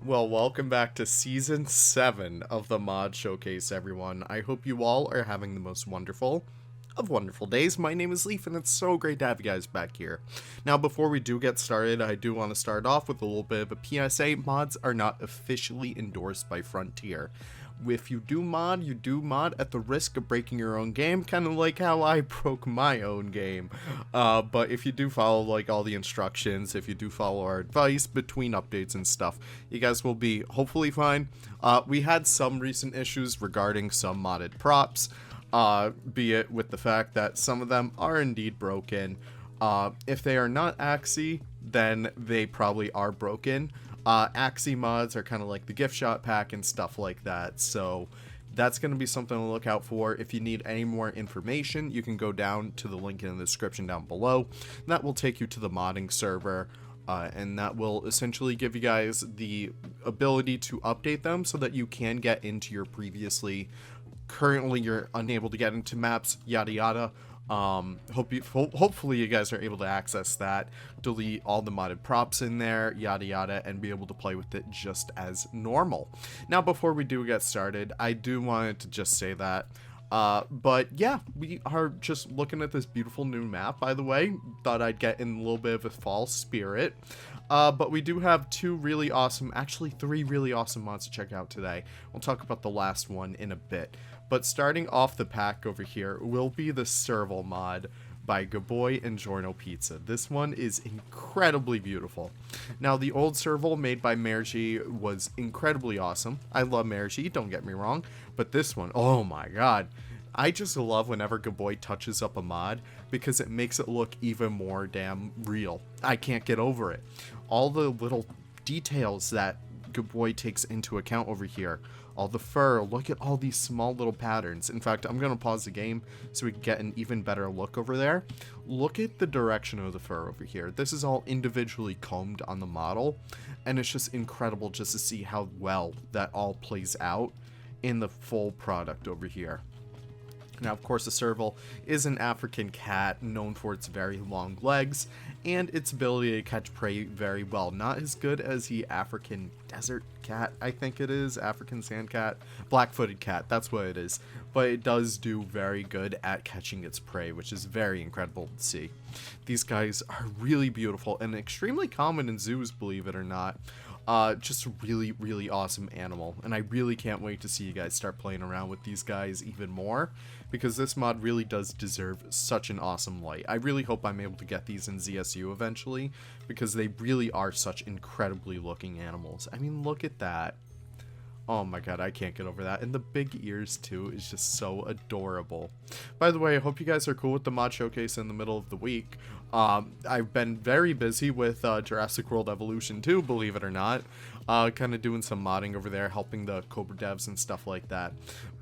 Well, welcome back to Season 7 of the Mod Showcase, everyone. I hope you all are having the most wonderful of wonderful days. My name is Leaf, and it's so great to have you guys back here. Now, before we do get started, I do want to start off with a little bit of a PSA. Mods are not officially endorsed by Frontier. If you do mod, you do mod at the risk of breaking your own game, kind of like how I broke my own game. But if you do follow like all the instructions, if you do follow our advice between updates and stuff, you guys will be hopefully fine. We had some recent issues regarding some modded props, be it with the fact that some of them are indeed broken. If they are not Axie, then they probably are broken. Axie mods are kind of like the gift shop pack and stuff like that, so that's going to be something to look out for. If you need any more information, you can go down to the link in the description down below. That will take you to the modding server, and that will essentially give you guys the ability to update them so that you can get into your currently you're unable to get into maps, yada yada. Hopefully you guys are able to access that, delete all the modded props in there, yada yada, and be able to play with it just as normal. Now, before we do get started, I do want to just say that, but yeah, we are just looking at this beautiful new map, by the way. Thought I'd get in a little bit of a fall spirit. But we do have three really awesome mods to check out today. We'll talk about the last one in a bit. But starting off the pack over here will be the Serval mod by Gaboy and Giorno Pizza. This one is incredibly beautiful. Now, the old Serval made by Mergy was incredibly awesome. I love Mergy, don't get me wrong. But this one, oh my god. I just love whenever Gaboy touches up a mod because it makes it look even more damn real. I can't get over it. All the little details that Gaboy takes into account over here. All the fur, look at all these small little patterns. In fact, I'm going to pause the game so we can get an even better look over there. Look at the direction of the fur over here. This is all individually combed on the model, and it's just incredible just to see how well that all plays out in the full product over here. Now, of course, the Serval is an African cat known for its very long legs and its ability to catch prey very well. Not as good as the African desert cat, I think it is, African sand cat, black-footed cat, that's what it is. But it does do very good at catching its prey, which is very incredible to see. These guys are really beautiful and extremely common in zoos, believe it or not. Just a really, really awesome animal, and I really can't wait to see you guys start playing around with these guys even more, because this mod really does deserve such an awesome light. I really hope I'm able to get these in ZSU eventually, because they really are such incredibly looking animals. I mean, look at that. Oh my god, I can't get over that. And the big ears, too, is just so adorable. By the way, I hope you guys are cool with the mod showcase in the middle of the week. I've been very busy with Jurassic World Evolution 2, believe it or not. Kind of doing some modding over there, helping the Cobra devs and stuff like that.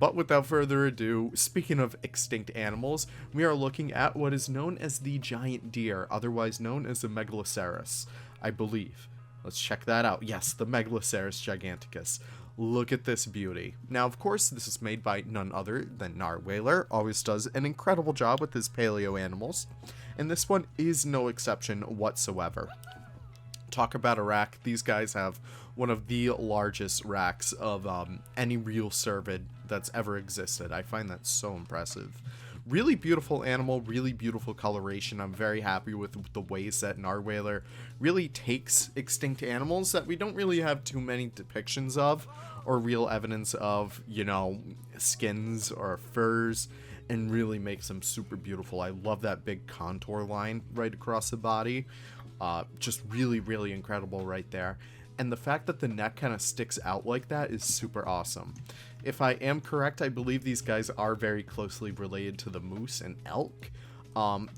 But without further ado, speaking of extinct animals, we are looking at what is known as the giant deer, otherwise known as the Megaloceros, I believe. Let's check that out. Yes, the Megaloceros giganticus. Look at this beauty. Now, of course, this is made by none other than Narwhaler. Always does an incredible job with his paleo animals. And this one is no exception whatsoever. Talk about a rack. These guys have one of the largest racks of any real cervid that's ever existed. I find that so impressive. Really beautiful animal, really beautiful coloration. I'm very happy with the ways that Narwhaler really takes extinct animals that we don't really have too many depictions of or real evidence of, you know, skins or furs, and really makes them super beautiful. I love that big contour line right across the body. Just really, really incredible right there. And the fact that the neck kind of sticks out like that is super awesome. If I am correct, I believe these guys are very closely related to the moose and elk.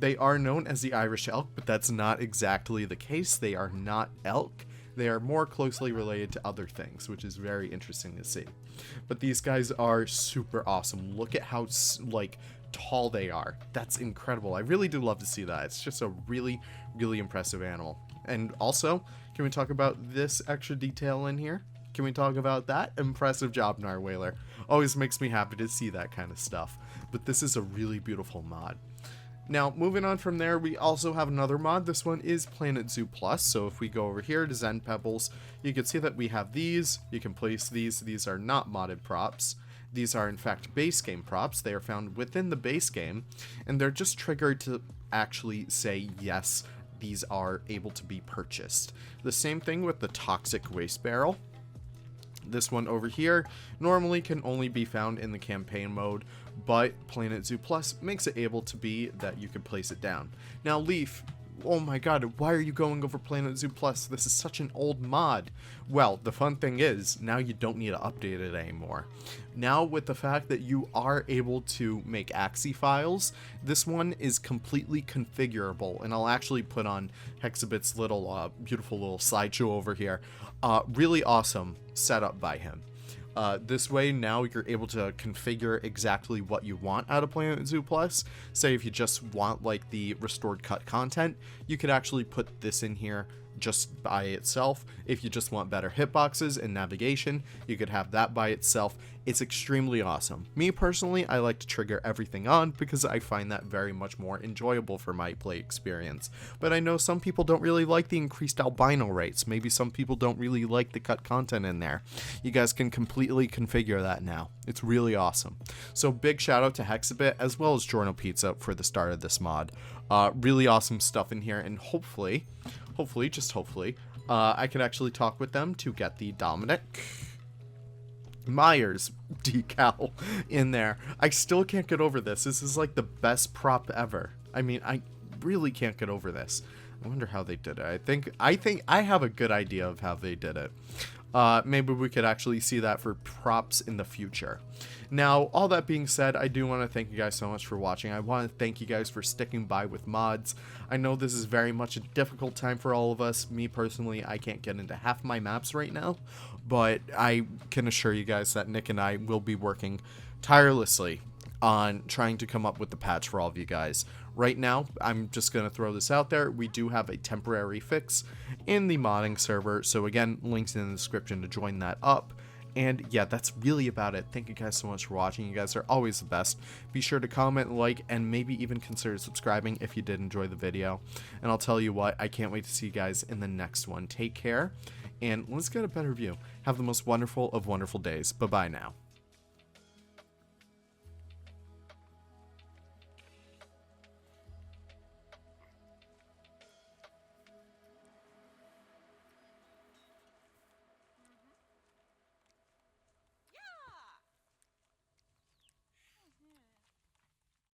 They are known as the Irish elk, but that's not exactly the case. They are not elk. They are more closely related to other things, which is very interesting to see. But these guys are super awesome. Look at how, like, tall they are. That's incredible. I really do love to see that. It's just a really, really impressive animal. And also, can we talk about this extra detail in here? Can we talk about that? Impressive job, Narwhaler. Always makes me happy to see that kind of stuff. But this is a really beautiful mod. Now, moving on from there, we also have another mod. This one is Planet Zoo Plus. So if we go over here to Zen Pebbles, you can see that we have these. You can place these. These are not modded props. These are, in fact, base game props. They are found within the base game, and they're just triggered to actually say, yes, these are able to be purchased. The same thing with the Toxic Waste Barrel. This one over here normally can only be found in the campaign mode, but Planet Zoo Plus makes it able to be that you can place it down. Now, Leaf, oh my god, why are you going over Planet Zoo Plus? This is such an old mod. Well, the fun thing is, now you don't need to update it anymore. Now, with the fact that you are able to make AXI files, this one is completely configurable, and I'll actually put on Hexabit's little, beautiful little slideshow over here. Really awesome setup by him. This way, now you're able to configure exactly what you want out of Planet Zoo Plus. Say if you just want like the restored cut content, you could actually put this in here just by itself. If you just want better hitboxes and navigation, you could have that by itself. It's extremely awesome. Me personally, I like to trigger everything on because I find that very much more enjoyable for my play experience. But I know some people don't really like the increased albino rates. Maybe some people don't really like the cut content in there. You guys can completely configure that now. It's really awesome. So big shout out to Hexabit as well as Giorno Pizza for the start of this mod. Really awesome stuff in here, and hopefully, just hopefully, I can actually talk with them to get the Dominic Myers decal in there. I still can't get over this. This is like the best prop ever. I mean, I really can't get over this. I wonder how they did it. I think I have a good idea of how they did it. Maybe we could actually see that for props in the future. Now, all that being said, I do want to thank you guys so much for watching. I want to thank you guys for sticking by with mods. I know this is very much a difficult time for all of us. Me personally, I can't get into half my maps right now, but I can assure you guys that Nick and I will be working tirelessly on trying to come up with the patch for all of you guys. Right now, I'm just going to throw this out there. We do have a temporary fix in the modding server, so again, links in the description to join that up. And yeah, that's really about it. Thank you guys so much for watching. You guys are always the best. Be sure to comment, like, and maybe even consider subscribing if you did enjoy the video. And I'll tell you what, I can't wait to see you guys in the next one. Take care, and let's get a better view. Have the most wonderful of wonderful days. Bye-bye now.